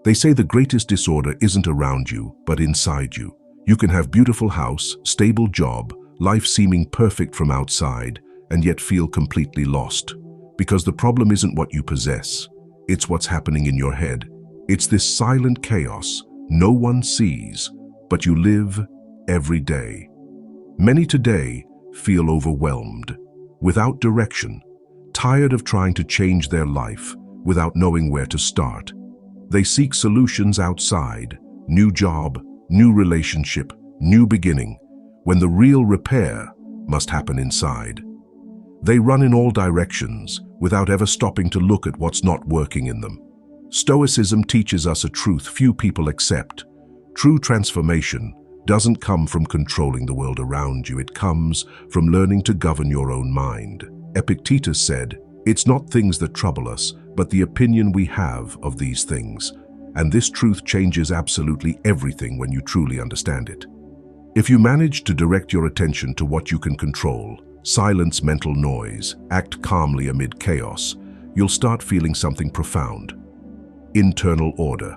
They say the greatest disorder isn't around you, but inside you. You can have beautiful house, stable job, life seeming perfect from outside, and yet feel completely lost. Because the problem isn't what you possess, it's what's happening in your head. It's this silent chaos no one sees, but you live every day. Many today feel overwhelmed, without direction, tired of trying to change their life without knowing where to start. They seek solutions outside, new job, new relationship, new beginning, when the real repair must happen inside. They run in all directions without ever stopping to look at what's not working in them. Stoicism teaches us a truth few people accept. True transformation doesn't come from controlling the world around you. It comes from learning to govern your own mind. Epictetus said, "It's not things that trouble us, but the opinion we have of these things." And this truth changes absolutely everything when you truly understand it. If you manage to direct your attention to what you can control, silence mental noise, act calmly amid chaos, you'll start feeling something profound. Internal order.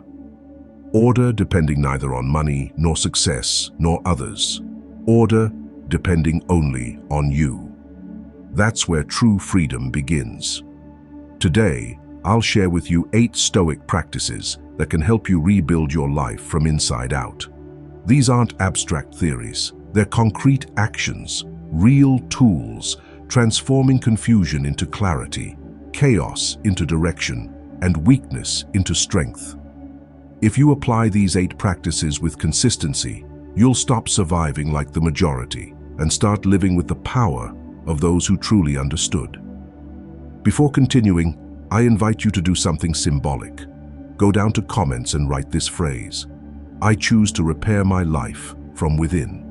Order depending neither on money, nor success, nor others. Order depending only on you. That's where true freedom begins. Today, I'll share with you 8 Stoic practices that can help you rebuild your life from inside out. These aren't abstract theories. They're concrete actions, real tools, transforming confusion into clarity, chaos into direction, and weakness into strength. If you apply these 8 practices with consistency, you'll stop surviving like the majority and start living with the power of those who truly understood. Before continuing, I invite you to do something symbolic. Go down to comments and write this phrase: "I choose to repair my life from within."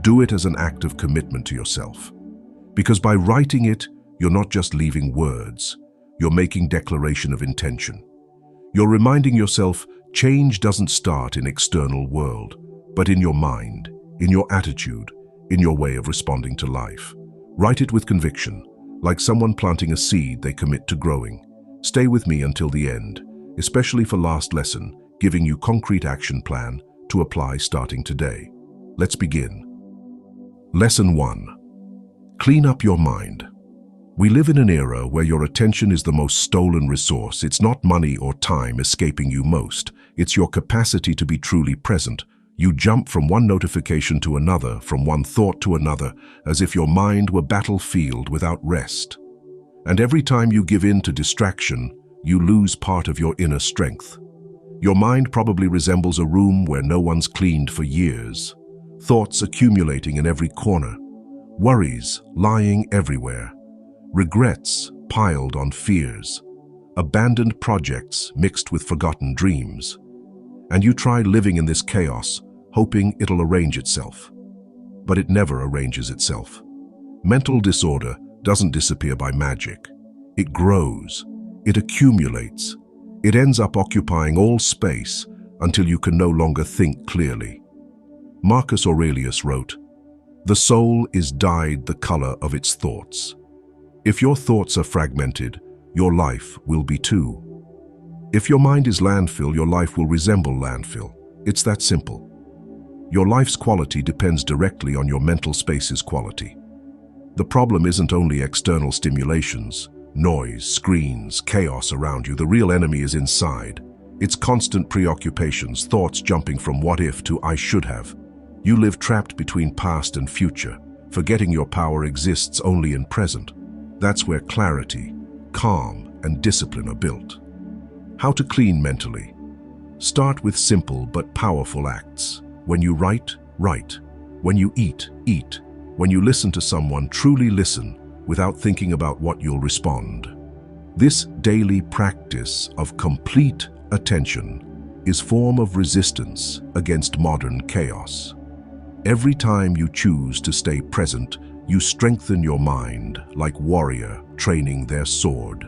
Do it as an act of commitment to yourself. Because by writing it, you're not just leaving words, you're making declaration of intention. You're reminding yourself change doesn't start in external world, but in your mind, in your attitude, in your way of responding to life. Write it with conviction, like someone planting a seed they commit to growing. Stay with me until the end, especially for last lesson, giving you concrete action plan to apply starting today. Let's begin. Lesson 1. Clean up your mind. We live in an era where your attention is the most stolen resource. It's not money or time escaping you most. It's your capacity to be truly present. You jump from one notification to another, from one thought to another, as if your mind were battlefield without rest. And every time you give in to distraction, you lose part of your inner strength. Your mind probably resembles a room where no one's cleaned for years. Thoughts accumulating in every corner. Worries lying everywhere. Regrets piled on fears. Abandoned projects mixed with forgotten dreams. And you try living in this chaos, hoping it'll arrange itself. But it never arranges itself. Mental disorder doesn't disappear by magic. It grows. It accumulates. It ends up occupying all space until you can no longer think clearly. Marcus Aurelius wrote, "The soul is dyed the color of its thoughts." If your thoughts are fragmented, your life will be too. If your mind is landfill, your life will resemble landfill. It's that simple. Your life's quality depends directly on your mental space's quality. The problem isn't only external stimulations, noise, screens, chaos around you. The real enemy is inside. It's constant preoccupations, thoughts jumping from what if to I should have. You live trapped between past and future, forgetting your power exists only in present. That's where clarity, calm, and discipline are built. How to clean mentally? Start with simple but powerful acts. When you write, write. When you eat, eat. When you listen to someone, truly listen without thinking about what you'll respond. This daily practice of complete attention is a form of resistance against modern chaos. Every time you choose to stay present, you strengthen your mind like warrior training their sword.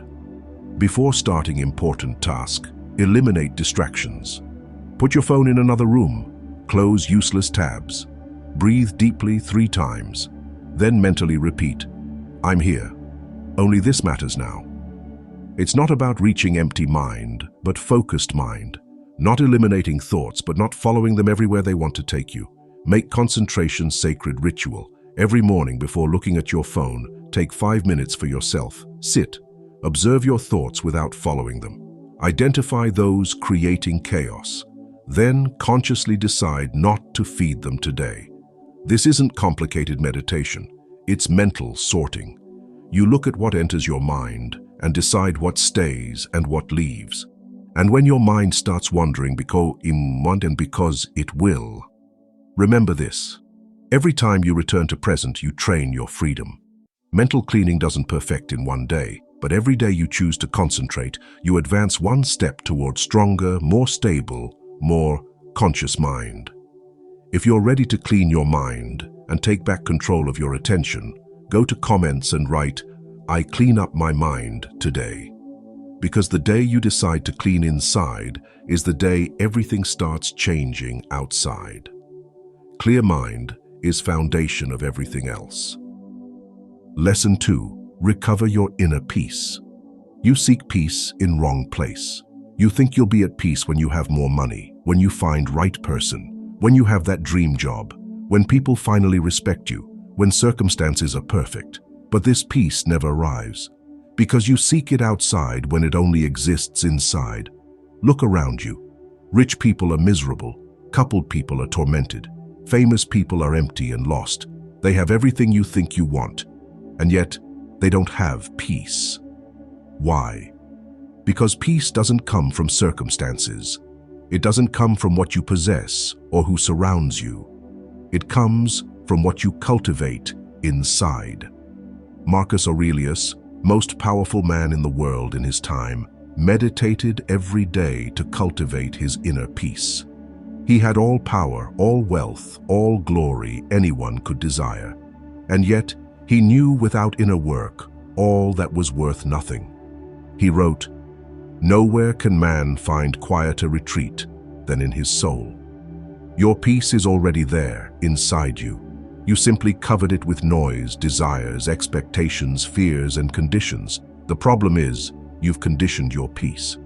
Before starting important task, eliminate distractions. Put your phone in another room. Close useless tabs. Breathe deeply 3 times. Then mentally repeat, "I'm here. Only this matters now." It's not about reaching empty mind, but focused mind. Not eliminating thoughts, but not following them everywhere they want to take you. Make concentration sacred ritual. Every morning before looking at your phone, take 5 minutes for yourself. Sit. Observe your thoughts without following them. Identify those creating chaos. Then consciously decide not to feed them today. This isn't complicated meditation. It's mental sorting. You look at what enters your mind and decide what stays and what leaves. And when your mind starts wandering because it will, remember this. Every time you return to present, you train your freedom. Mental cleaning doesn't perfect in one day, but every day you choose to concentrate, you advance one step toward stronger, more stable, more conscious mind. If you're ready to clean your mind and take back control of your attention, go to comments and write, "I clean up my mind today." Because the day you decide to clean inside is the day everything starts changing outside. Clear mind is foundation of everything else. Lesson 2. Recover your inner peace. You seek peace in wrong place. You think you'll be at peace when you have more money, when you find right person, when you have that dream job, when people finally respect you, when circumstances are perfect. But this peace never arrives, because you seek it outside when it only exists inside. Look around you. Rich people are miserable. Coupled people are tormented. Famous people are empty and lost. They have everything you think you want, and yet they don't have peace. Why? Because peace doesn't come from circumstances. It doesn't come from what you possess or who surrounds you. It comes from what you cultivate inside. Marcus Aurelius, most powerful man in the world in his time, meditated every day to cultivate his inner peace. He had all power, all wealth, all glory anyone could desire. And yet, he knew without inner work all that was worth nothing. He wrote, "Nowhere can man find quieter retreat than in his soul." Your peace is already there, inside you. You simply covered it with noise, desires, expectations, fears, and conditions. The problem is, you've conditioned your peace.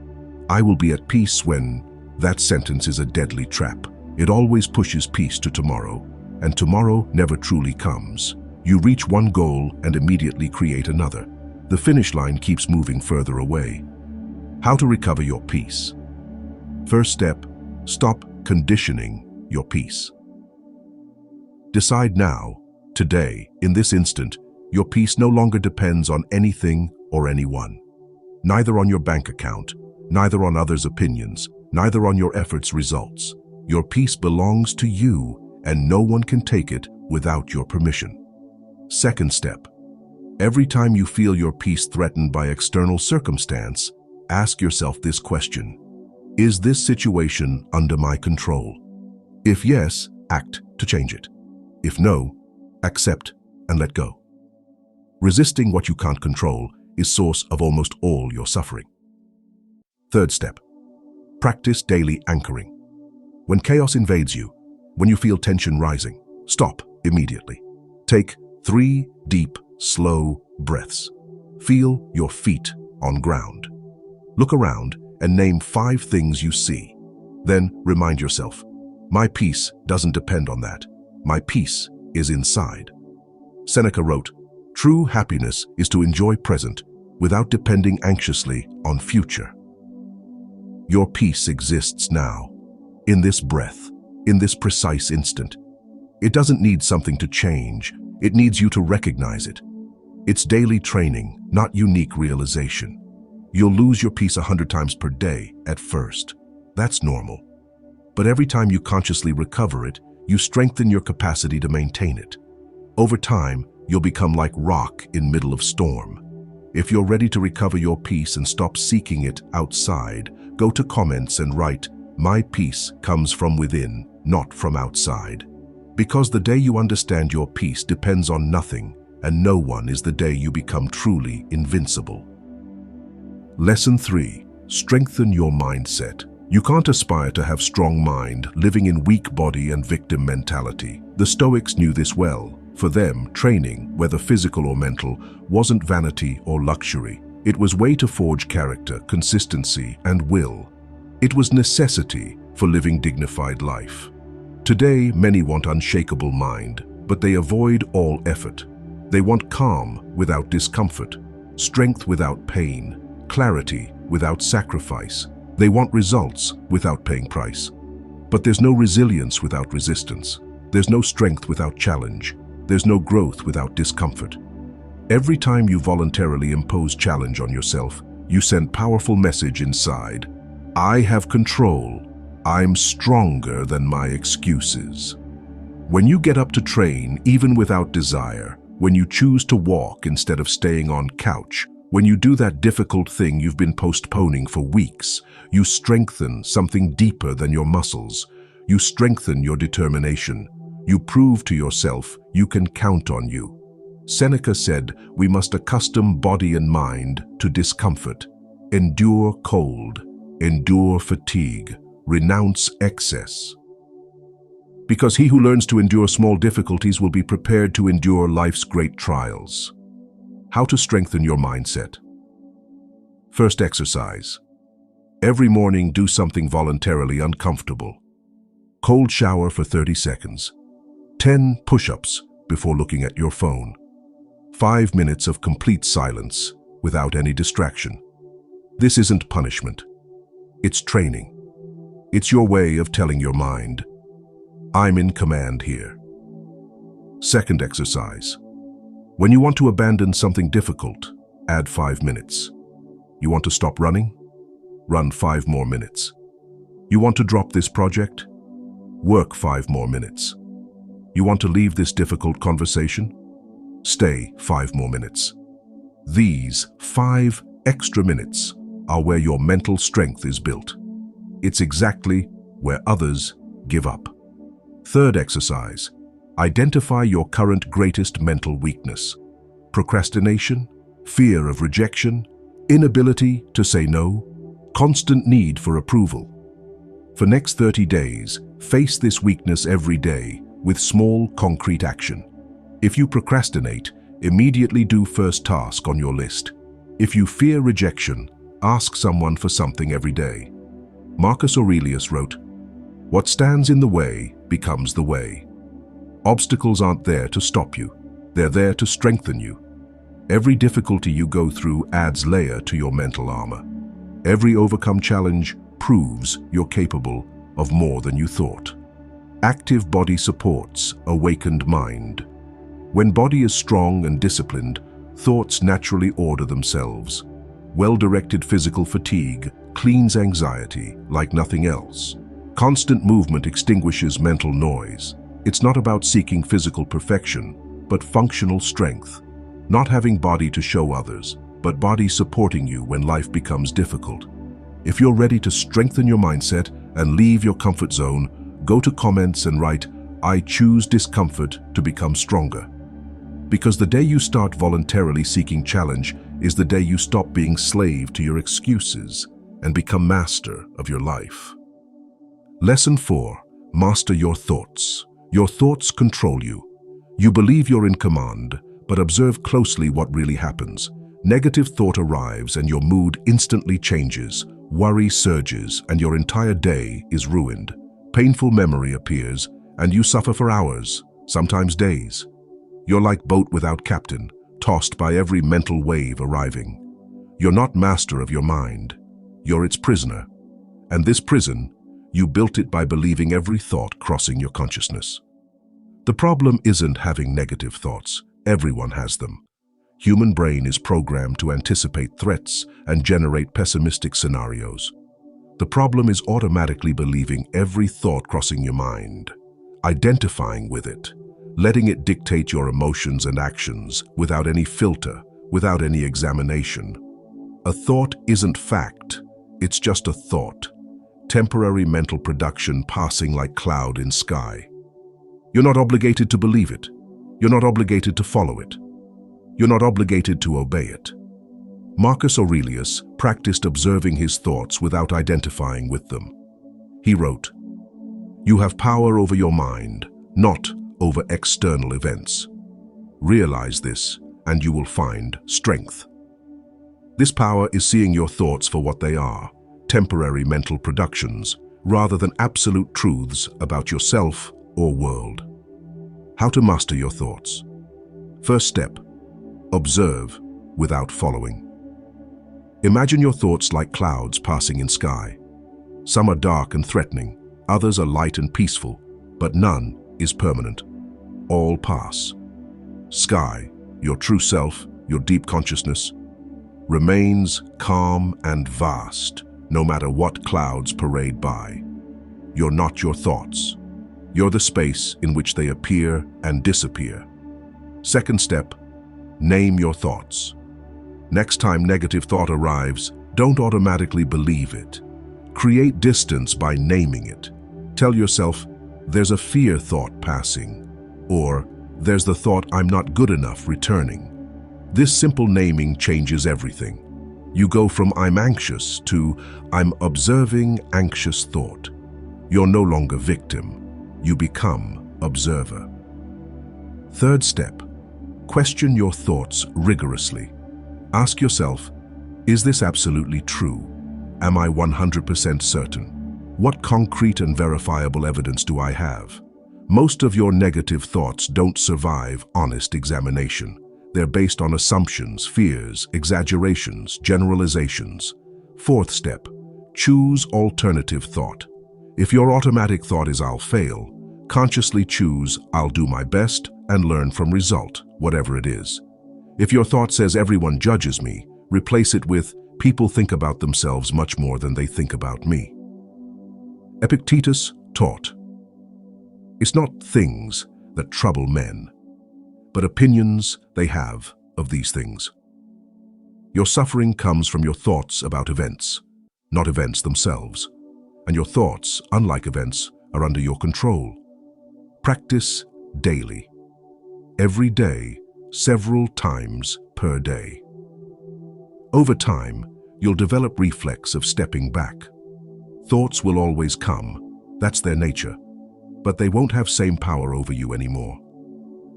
"I will be at peace when..." That sentence is a deadly trap. It always pushes peace to tomorrow, and tomorrow never truly comes. You reach one goal and immediately create another. The finish line keeps moving further away. How to recover your peace? First step, stop conditioning your peace. Decide now, today, in this instant, your peace no longer depends on anything or anyone. Neither on your bank account, neither on others' opinions, neither on your efforts' results. Your peace belongs to you, and no one can take it without your permission. Second step, every time you feel your peace threatened by external circumstance, ask yourself this question: is this situation under my control? If yes, act to change it. If no, accept and let go. Resisting what you can't control is source of almost all your suffering. Third step, practice daily anchoring. When chaos invades you, when you feel tension rising, stop immediately. Take 3 deep, slow breaths. Feel your feet on ground. Look around and name 5 things you see. Then remind yourself, my peace doesn't depend on that. My peace is inside. Seneca wrote, "True happiness is to enjoy present without depending anxiously on future." Your peace exists now, in this breath, in this precise instant. It doesn't need something to change. It needs you to recognize it. It's daily training, not unique realization. You'll lose your peace 100 times per day at first. That's normal. But every time you consciously recover it, you strengthen your capacity to maintain it. Over time, you'll become like rock in middle of storm. If you're ready to recover your peace and stop seeking it outside, go to comments and write, "My peace comes from within, not from outside." Because the day you understand your peace depends on nothing, and no one, is the day you become truly invincible. Lesson 3. Strengthen your mindset. You can't aspire to have strong mind living in weak body and victim mentality. The Stoics knew this well. For them, training, whether physical or mental, wasn't vanity or luxury. It was way to forge character, consistency, and will. It was necessity for living dignified life. Today, many want unshakable mind, but they avoid all effort. They want calm without discomfort, strength without pain, clarity without sacrifice. They want results without paying price. But there's no resilience without resistance. There's no strength without challenge. There's no growth without discomfort. Every time you voluntarily impose challenge on yourself, you send powerful message inside. I have control. I'm stronger than my excuses. When you get up to train, even without desire, when you choose to walk instead of staying on couch, when you do that difficult thing you've been postponing for weeks, you strengthen something deeper than your muscles. You strengthen your determination. You prove to yourself you can count on you. Seneca said, we must accustom body and mind to discomfort, endure cold, endure fatigue, renounce excess. Because he who learns to endure small difficulties will be prepared to endure life's great trials. How to strengthen your mindset. First exercise. Every morning do something voluntarily uncomfortable. Cold shower for 30 seconds. 10 push-ups before looking at your phone. 5 minutes of complete silence without any distraction. This isn't punishment. It's training. It's your way of telling your mind, I'm in command here. Second exercise. When you want to abandon something difficult, add 5 minutes. You want to stop running? Run 5 more minutes. You want to drop this project? Work 5 more minutes. You want to leave this difficult conversation? Stay 5 more minutes. These 5 extra minutes are where your mental strength is built. It's exactly where others give up. Third exercise. Identify your current greatest mental weakness. Procrastination, fear of rejection, inability to say no, constant need for approval. For next 30 days, face this weakness every day with small, concrete action. If you procrastinate, immediately do first task on your list. If you fear rejection, ask someone for something every day. Marcus Aurelius wrote, "What stands in the way becomes the way." Obstacles aren't there to stop you. They're there to strengthen you. Every difficulty you go through adds layer to your mental armor. Every overcome challenge proves you're capable of more than you thought. Active body supports awakened mind. When body is strong and disciplined, thoughts naturally order themselves. Well-directed physical fatigue cleans anxiety like nothing else. Constant movement extinguishes mental noise. It's not about seeking physical perfection, but functional strength. Not having body to show others, but body supporting you when life becomes difficult. If you're ready to strengthen your mindset and leave your comfort zone, go to comments and write, "I choose discomfort to become stronger." Because the day you start voluntarily seeking challenge is the day you stop being slave to your excuses and become master of your life. Lesson 4. Master your thoughts. Your thoughts control you. You believe you're in command, but observe closely what really happens. Negative thought arrives and your mood instantly changes. Worry surges and your entire day is ruined. Painful memory appears and you suffer for hours, sometimes days. You're like boat without captain, tossed by every mental wave arriving. You're not master of your mind. You're its prisoner. And this prison, you built it by believing every thought crossing your consciousness. The problem isn't having negative thoughts. Everyone has them. Human brain is programmed to anticipate threats and generate pessimistic scenarios. The problem is automatically believing every thought crossing your mind, identifying with it, letting it dictate your emotions and actions without any filter, without any examination. A thought isn't fact, it's just a thought. Temporary mental production passing like cloud in sky. You're not obligated to believe it. You're not obligated to follow it. You're not obligated to obey it. Marcus Aurelius practiced observing his thoughts without identifying with them. He wrote, "You have power over your mind, not over external events. Realize this, and you will find strength." This power is seeing your thoughts for what they are, temporary mental productions, rather than absolute truths about yourself or world. How to master your thoughts. First step, observe without following. Imagine your thoughts like clouds passing in sky. Some are dark and threatening, others are light and peaceful, but none is permanent. All pass. Sky, your true self, your deep consciousness, remains calm and vast, no matter what clouds parade by. You're not your thoughts. You're the space in which they appear and disappear. Second step, name your thoughts. Next time negative thought arrives, don't automatically believe it. Create distance by naming it. Tell yourself, there's a fear thought passing, or there's the thought I'm not good enough returning. This simple naming changes everything. You go from I'm anxious to I'm observing anxious thought. You're no longer victim. You become observer. Third step, question your thoughts rigorously. Ask yourself, is this absolutely true? Am I 100% certain? What concrete and verifiable evidence do I have? Most of your negative thoughts don't survive honest examination. They're based on assumptions, fears, exaggerations, generalizations. Fourth step, choose alternative thought. If your automatic thought is I'll fail, consciously choose I'll do my best and learn from result, whatever it is. If your thought says everyone judges me, replace it with people think about themselves much more than they think about me. Epictetus taught, it's not things that trouble men, but opinions they have of these things. Your suffering comes from your thoughts about events, not events themselves. And your thoughts, unlike events, are under your control. Practice daily. Every day, several times per day. Over time, you'll develop reflex of stepping back. Thoughts will always come, that's their nature, but they won't have same power over you anymore.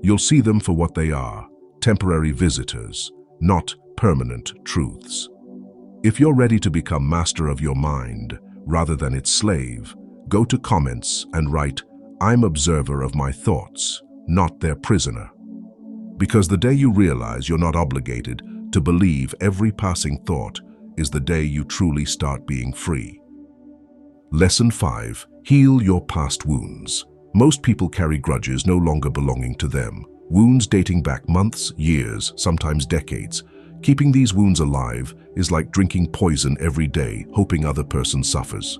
You'll see them for what they are, temporary visitors, not permanent truths. If you're ready to become master of your mind, rather than its slave, go to comments and write, I'm observer of my thoughts, not their prisoner. Because the day you realize you're not obligated to believe every passing thought is the day you truly start being free. Lesson 5. Heal your past wounds. Most people carry grudges no longer belonging to them, wounds dating back months, years, sometimes decades. Keeping these wounds alive is like drinking poison every day, hoping other person suffers.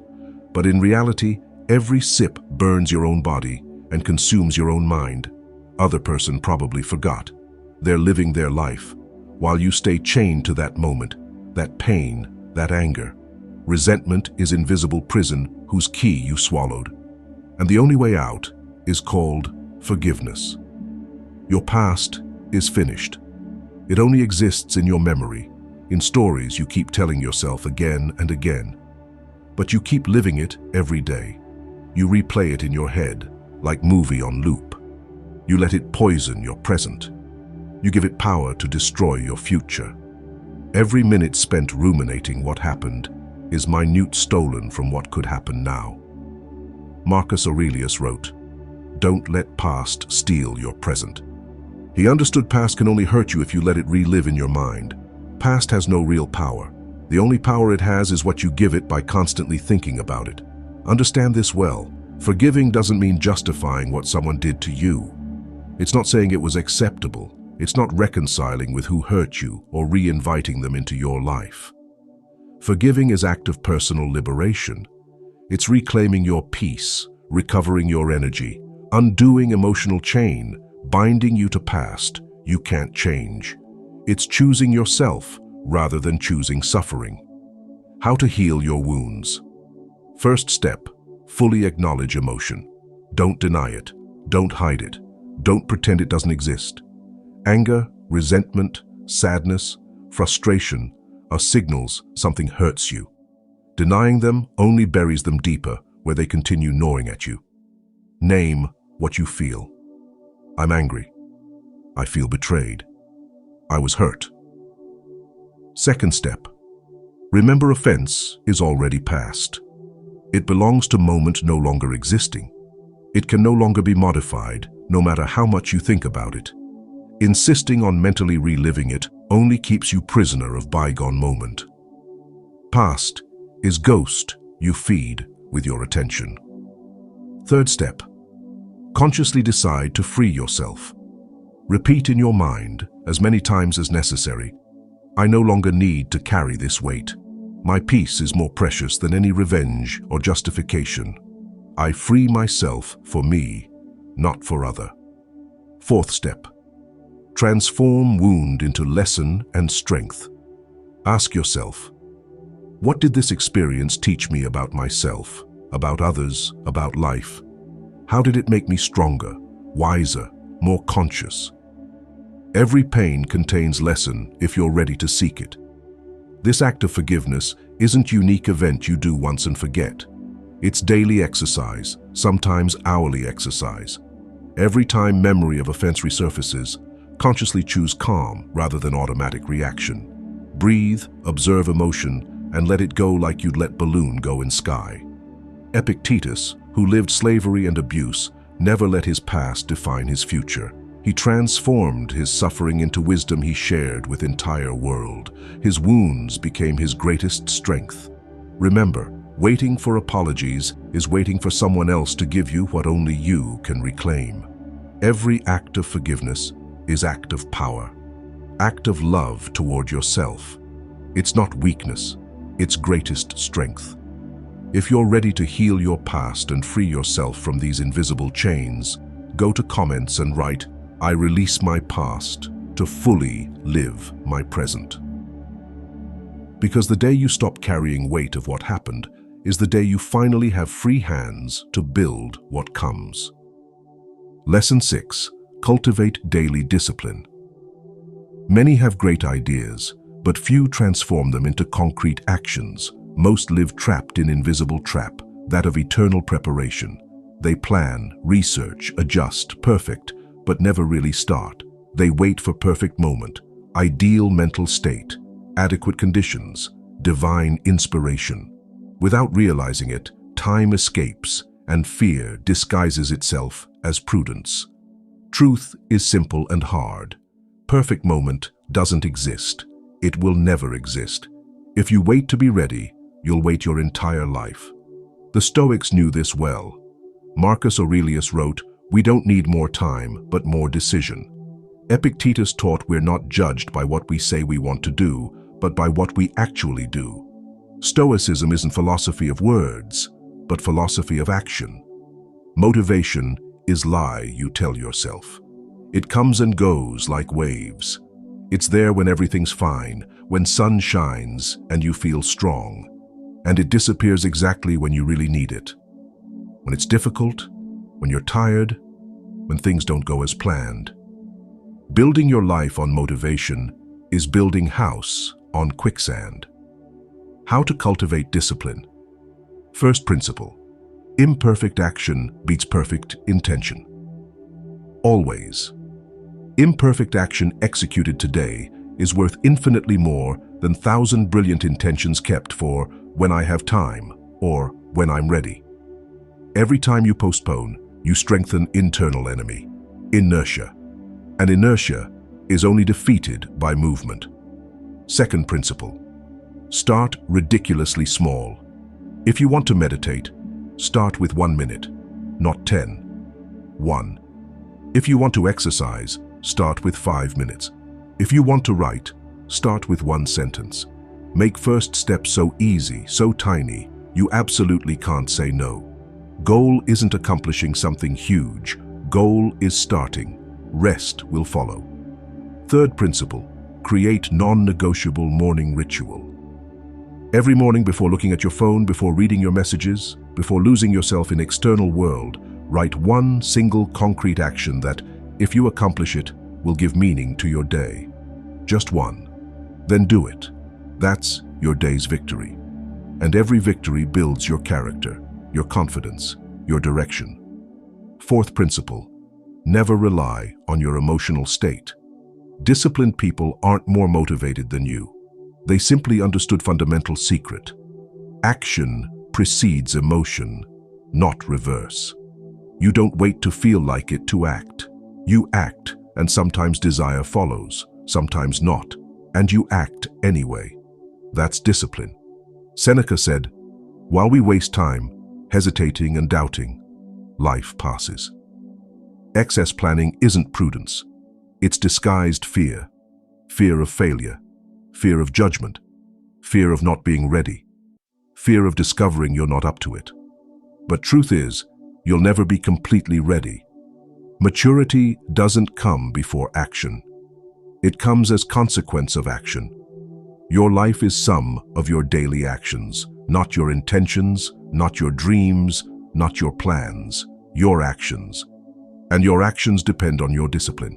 But in reality, every sip burns your own body and consumes your own mind. Other person probably forgot. They're living their life, while you stay chained to that moment, that pain, that anger. Resentment is invisible prison whose key you swallowed. And the only way out is called forgiveness. Your past is finished. It only exists in your memory, in stories you keep telling yourself again and again. But you keep living it every day. You replay it in your head, like movie on loop. You let it poison your present. You give it power to destroy your future. Every minute spent ruminating what happened is minute stolen from what could happen now. Marcus Aurelius wrote, don't let past steal your present. He understood past can only hurt you if you let it relive in your mind. Past has no real power. The only power it has is what you give it by constantly thinking about it. Understand this well. Forgiving doesn't mean justifying what someone did to you. It's not saying it was acceptable. It's not reconciling with who hurt you or re-inviting them into your life. Forgiving is act of personal liberation. It's reclaiming your peace, recovering your energy, undoing emotional chain, binding you to past you can't change. It's choosing yourself rather than choosing suffering. How to heal your wounds. First step, fully acknowledge emotion. Don't deny it. Don't hide it. Don't pretend it doesn't exist. Anger, resentment, sadness, frustration are signals something hurts you. Denying them only buries them deeper, where they continue gnawing at you. Name what you feel. I'm angry. I feel betrayed. I was hurt. Second step, Remember, offense is already past. It belongs to moment no longer existing. It can no longer be modified, no matter how much you think about it. Insisting on mentally reliving it only keeps you prisoner of bygone moment. Past is ghost you feed with your attention. Third step, consciously decide to free yourself. Repeat in your mind as many times as necessary, I no longer need to carry this weight. My peace is more precious than any revenge or justification. I free myself for me, not for other. Fourth step, transform wound into lesson and strength. Ask yourself, what did this experience teach me about myself, about others, about life? How did it make me stronger, wiser, more conscious? Every pain contains lesson if you're ready to seek it. This act of forgiveness isn't a unique event you do once and forget. It's daily exercise, sometimes hourly exercise. Every time memory of offense resurfaces, consciously choose calm rather than automatic reaction. Breathe, observe emotion, and let it go like you'd let balloon go in sky. Epictetus, who lived slavery and abuse, never let his past define his future. He transformed his suffering into wisdom he shared with the entire world. His wounds became his greatest strength. Remember, waiting for apologies is waiting for someone else to give you what only you can reclaim. Every act of forgiveness is act of power, act of love toward yourself. It's not weakness, it's greatest strength. If you're ready to heal your past and free yourself from these invisible chains, go to comments and write, I release my past to fully live my present. Because the day you stop carrying weight of what happened is the day you finally have free hands to build what comes. Lesson 6. Cultivate daily discipline. Many have great ideas, but few transform them into concrete actions. Most live trapped in invisible trap, that of eternal preparation. They plan, research, adjust, perfect, but never really start. They wait for perfect moment, ideal mental state, adequate conditions, divine inspiration. Without realizing it, time escapes and fear disguises itself as prudence. Truth is simple and hard. Perfect moment doesn't exist. It will never exist. If you wait to be ready, you'll wait your entire life. The Stoics knew this well. Marcus Aurelius wrote, "We don't need more time, but more decision." Epictetus taught we're not judged by what we say we want to do, but by what we actually do. Stoicism isn't philosophy of words, but philosophy of action. Motivation is lie you tell yourself. It comes and goes like waves. It's there when everything's fine, when sun shines and you feel strong. And it disappears exactly when you really need it. When it's difficult, when you're tired, when things don't go as planned. Building your life on motivation is building house on quicksand. How to cultivate discipline. First principle: imperfect action beats perfect intention. Always. Imperfect action executed today is worth infinitely more than 1,000 brilliant intentions kept for when I have time or when I'm ready. Every time you postpone, you strengthen internal enemy, inertia. And inertia is only defeated by movement. Second principle: start ridiculously small. If you want to meditate, start with 1 minute, not 10. 1. If you want to exercise, start with 5 minutes. If you want to write, start with 1 sentence. Make first steps so easy, so tiny, you absolutely can't say no. Goal isn't accomplishing something huge. Goal is starting. Rest will follow. Third principle: create non-negotiable morning ritual. Every morning, before looking at your phone, before reading your messages, before losing yourself in external world, write one single concrete action that, if you accomplish it, will give meaning to your day. Just one. Then do it. That's your day's victory. And every victory builds your character, your confidence, your direction. Fourth principle: never rely on your emotional state. Disciplined people aren't more motivated than you. They simply understood fundamental secret. Action precedes emotion, not reverse. You don't wait to feel like it to act. You act, and sometimes desire follows, sometimes not, and you act anyway. That's discipline. Seneca said, "While we waste time, hesitating and doubting, life passes." Excess planning isn't prudence. It's disguised fear. Fear of failure, fear of judgment, fear of not being ready, fear of discovering you're not up to it. But truth is, you'll never be completely ready. Maturity doesn't come before action. It comes as consequence of action. Your life is sum of your daily actions, not your intentions, not your dreams, not your plans, your actions. And your actions depend on your discipline.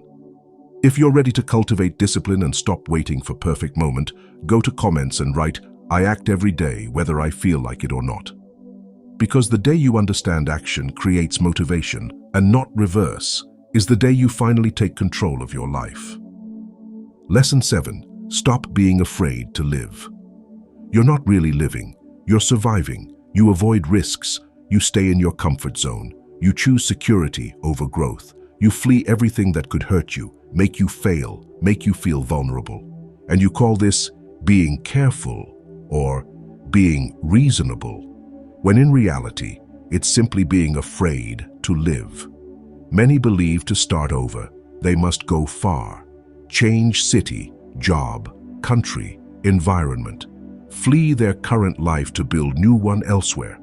If you're ready to cultivate discipline and stop waiting for perfect moment, go to comments and write, "I act every day, whether I feel like it or not." Because the day you understand action creates motivation, and not reverse, is the day you finally take control of your life. Lesson 7. Stop being afraid to live. You're not really living. You're surviving. You avoid risks. You stay in your comfort zone. You choose security over growth. You flee everything that could hurt you, make you fail, make you feel vulnerable. And you call this being careful or being reasonable, when in reality, it's simply being afraid to live. Many believe to start over, they must go far, change city, job, country, environment, flee their current life to build new one elsewhere.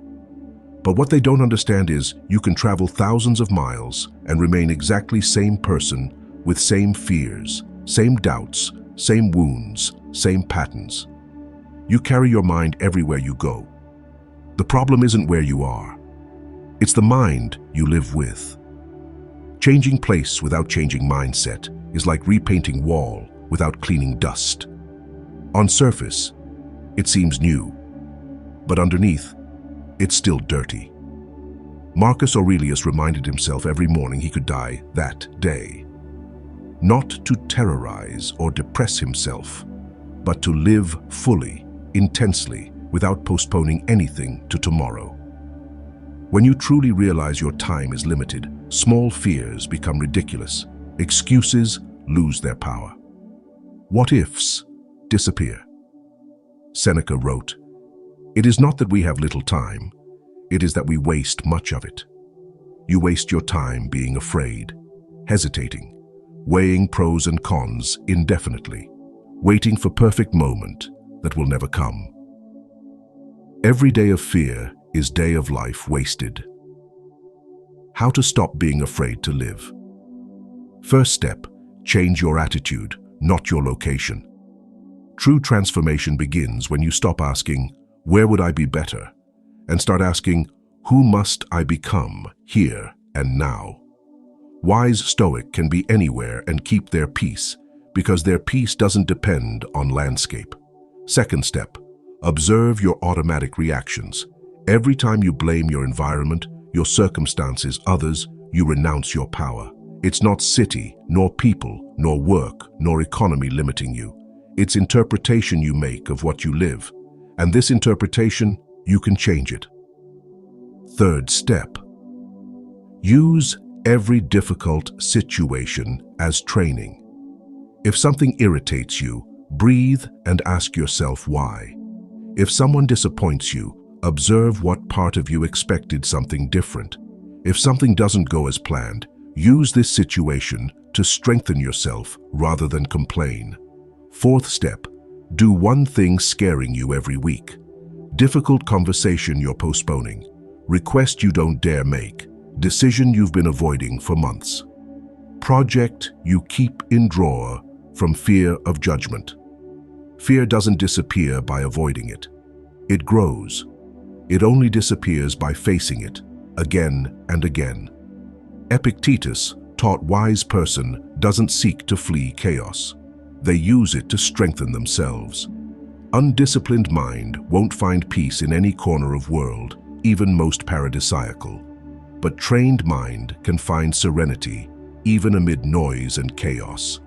But what they don't understand is you can travel thousands of miles and remain exactly same person with same fears, same doubts, same wounds, same patterns. You carry your mind everywhere you go. The problem isn't where you are. It's the mind you live with. Changing place without changing mindset is like repainting wall without cleaning dust. On surface, it seems new, but underneath, it's still dirty. Marcus Aurelius reminded himself every morning he could die that day. Not to terrorize or depress himself, but to live fully, intensely, without postponing anything to tomorrow. When you truly realize your time is limited, small fears become ridiculous. Excuses lose their power. What ifs disappear. Seneca wrote, "It is not that we have little time, it is that we waste much of it." You waste your time being afraid, hesitating, weighing pros and cons indefinitely, waiting for perfect moment that will never come. Every day of fear is day of life wasted. How to stop being afraid to live? First step, change your attitude, not your location. True transformation begins when you stop asking, "Where would I be better?" and start asking, "Who must I become here and now?" Wise Stoic can be anywhere and keep their peace, because their peace doesn't depend on landscape. Second step, observe your automatic reactions. Every time you blame your environment, your circumstances, others, you renounce your power. It's not city, nor people, nor work, nor economy limiting you. It's interpretation you make of what you live, and this interpretation, you can change it. Third step, use every difficult situation as training. If something irritates you, breathe and ask yourself why. If someone disappoints you, observe what part of you expected something different. If something doesn't go as planned, use this situation to strengthen yourself rather than complain. Fourth step, do one thing scaring you every week. Difficult conversation you're postponing. Request you don't dare make. Decision you've been avoiding for months. Project you keep in drawer from fear of judgment. Fear doesn't disappear by avoiding it. It grows. It only disappears by facing it, again and again. Epictetus taught wise person doesn't seek to flee chaos. They use it to strengthen themselves. Undisciplined mind won't find peace in any corner of world, even most paradisiacal. But trained mind can find serenity, even amid noise and chaos.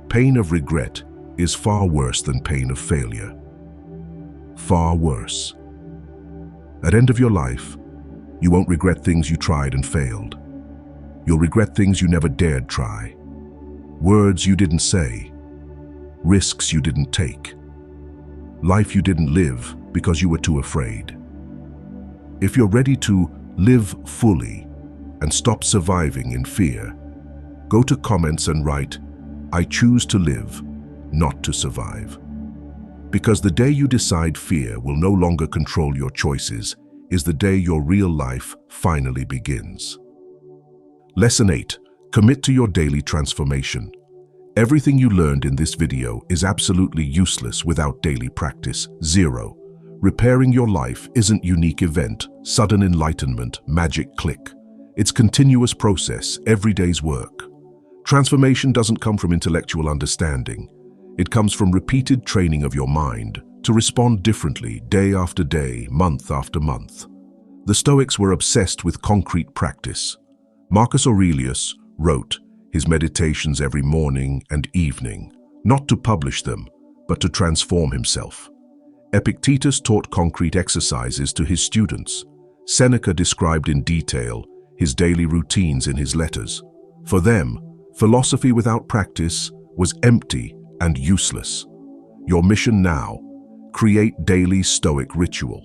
Pain of regret is far worse than pain of failure. Far worse. At the end of your life, you won't regret things you tried and failed. You'll regret things you never dared try. Words you didn't say. Risks you didn't take. Life you didn't live because you were too afraid. If you're ready to live fully and stop surviving in fear, go to comments and write, "I choose to live, not to survive." Because the day you decide fear will no longer control your choices is the day your real life finally begins. Lesson 8. Commit to your daily transformation. Everything you learned in this video is absolutely useless without daily practice. 0. Repairing your life isn't unique event, sudden enlightenment, magic click. It's continuous process, every day's work. Transformation doesn't come from intellectual understanding. It comes from repeated training of your mind to respond differently day after day, month after month. The Stoics were obsessed with concrete practice. Marcus Aurelius wrote his meditations every morning and evening, not to publish them, but to transform himself. Epictetus taught concrete exercises to his students. Seneca described in detail his daily routines in his letters. For them, philosophy without practice was empty and useless. Your mission now: create daily Stoic ritual.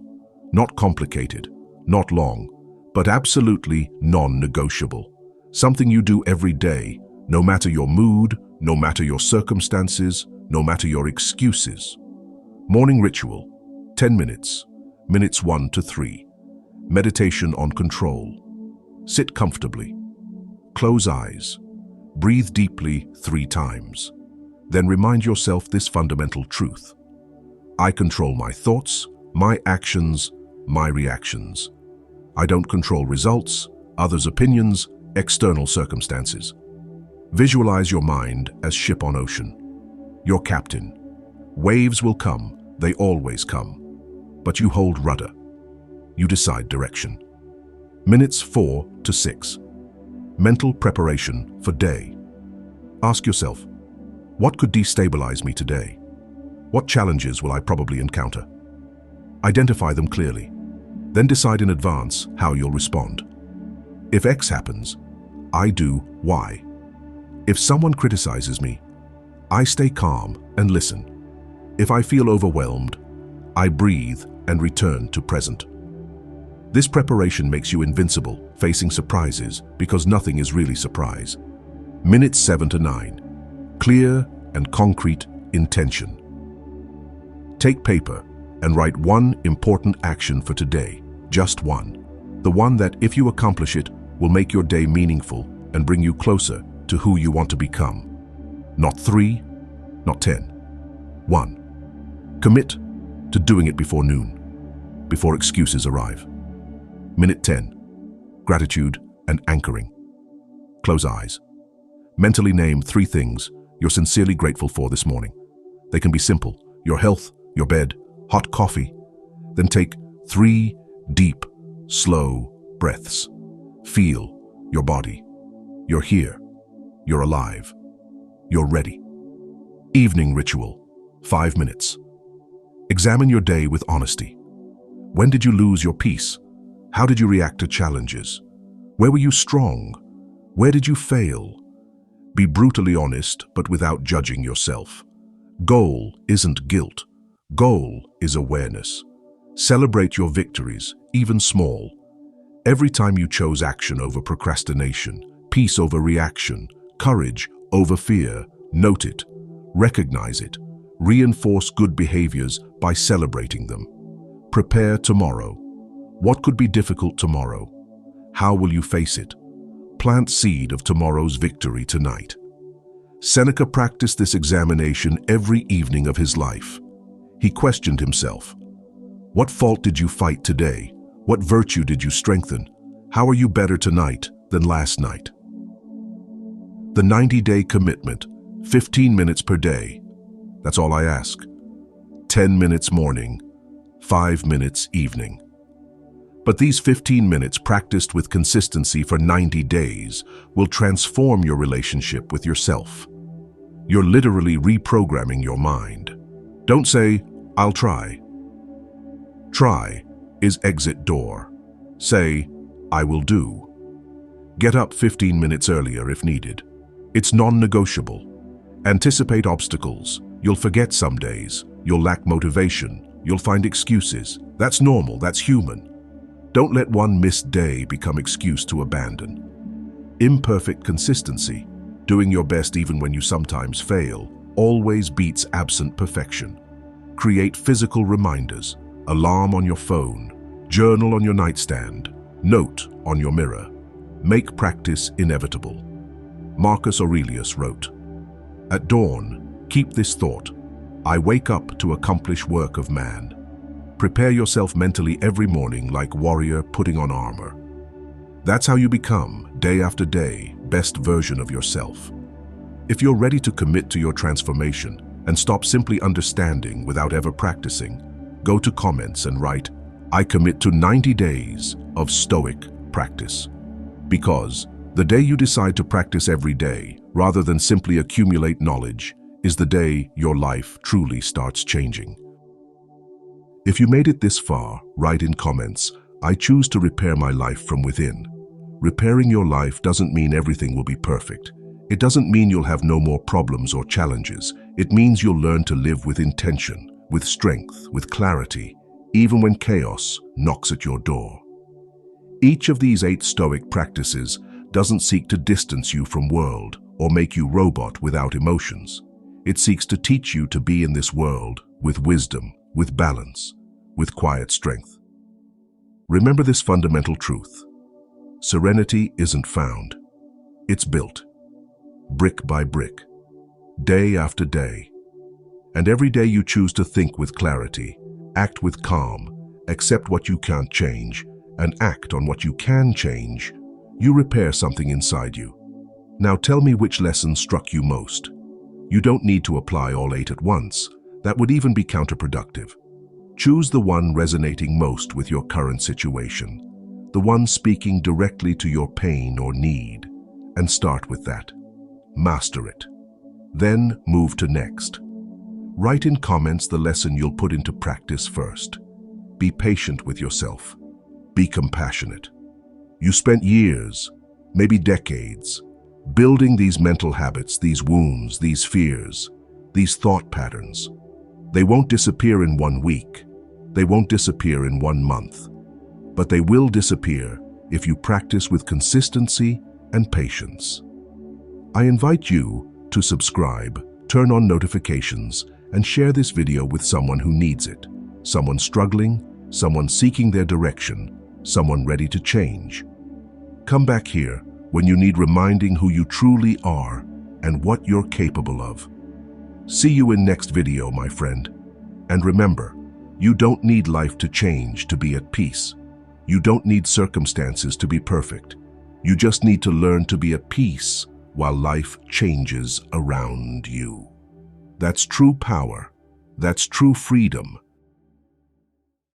Not complicated, not long, but absolutely non-negotiable. Something you do every day, no matter your mood, no matter your circumstances, no matter your excuses. Morning ritual, 10 minutes, minutes 1 to 3. Meditation on control. Sit comfortably. Close eyes. Breathe deeply 3 times. Then remind yourself this fundamental truth: I control my thoughts, my actions, my reactions. I don't control results, others' opinions, external circumstances. Visualize your mind as ship on ocean. Your captain. Waves will come, they always come. But you hold rudder. You decide direction. Minutes 4 to 6. Mental preparation for day. Ask yourself, what could destabilize me today? What challenges will I probably encounter? Identify them clearly. Then decide in advance how you'll respond. If X happens, I do Y. If someone criticizes me, I stay calm and listen. If I feel overwhelmed, I breathe and return to present. This preparation makes you invincible, facing surprises, because nothing is really surprise. Minutes 7 to 9. Clear and concrete intention. Take paper and write one important action for today, just one. The one that, if you accomplish it, will make your day meaningful and bring you closer to who you want to become. Not 3, not 10. 1. Commit to doing it before noon, before excuses arrive. Minute 10. Gratitude and anchoring. Close eyes. Mentally name 3 things you're sincerely grateful for this morning. They can be simple: your health, your bed, hot coffee. Then take 3 deep, slow breaths. Feel your body. You're here. You're alive. You're ready. Evening ritual, 5 minutes. Examine your day with honesty. When did you lose your peace? How did you react to challenges? Where were you strong? Where did you fail? Be brutally honest, but without judging yourself. Goal isn't guilt. Goal is awareness. Celebrate your victories, even small. Every time you chose action over procrastination, peace over reaction, courage over fear, note it, recognize it, reinforce good behaviors by celebrating them. Prepare tomorrow. What could be difficult tomorrow? How will you face it? Plant seed of tomorrow's victory tonight. Seneca practiced this examination every evening of his life. He questioned himself. What fault did you fight today? What virtue did you strengthen? How are you better tonight than last night? The 90-day commitment, 15 minutes per day. That's all I ask. 10 minutes morning, 5 minutes evening. But these 15 minutes practiced with consistency for 90 days will transform your relationship with yourself. You're literally reprogramming your mind. Don't say, "I'll try." Try is exit door. Say, "I will do." Get up 15 minutes earlier if needed. It's non-negotiable. Anticipate obstacles. You'll forget some days. You'll lack motivation. You'll find excuses. That's normal. That's human. Don't let one missed day become excuse to abandon. Imperfect consistency, doing your best even when you sometimes fail, always beats absent perfection. Create physical reminders. Alarm on your phone. Journal on your nightstand. Note on your mirror. Make practice inevitable. Marcus Aurelius wrote, "At dawn, keep this thought. I wake up to accomplish work of man." Prepare yourself mentally every morning like warrior putting on armor. That's how you become, day after day, best version of yourself. If you're ready to commit to your transformation and stop simply understanding without ever practicing, go to comments and write, "I commit to 90 days of Stoic practice." Because the day you decide to practice every day, rather than simply accumulate knowledge, is the day your life truly starts changing. If you made it this far, write in comments, "I choose to repair my life from within." Repairing your life doesn't mean everything will be perfect. It doesn't mean you'll have no more problems or challenges. It means you'll learn to live with intention, with strength, with clarity, even when chaos knocks at your door. Each of these 8 Stoic practices doesn't seek to distance you from world or make you robot without emotions. It seeks to teach you to be in this world with wisdom, with balance, with quiet strength. Remember this fundamental truth. Serenity isn't found. It's built, brick by brick, day after day. And every day you choose to think with clarity, act with calm, accept what you can't change, and act on what you can change, you repair something inside you. Now tell me which lesson struck you most. You don't need to apply all 8 at once. That would even be counterproductive. Choose the one resonating most with your current situation, the one speaking directly to your pain or need, and start with that. Master it. Then move to next. Write in comments the lesson you'll put into practice first. Be patient with yourself. Be compassionate. You spent years, maybe decades, building these mental habits, these wounds, these fears, these thought patterns. They won't disappear in 1 week. They won't disappear in 1 month. But they will disappear if you practice with consistency and patience. I invite you to subscribe, turn on notifications, and share this video with someone who needs it. Someone struggling, someone seeking their direction, someone ready to change. Come back here when you need reminding who you truly are and what you're capable of. See you in next video, my friend. And remember, you don't need life to change to be at peace. You don't need circumstances to be perfect. You just need to learn to be at peace while life changes around you. That's true power. That's true freedom.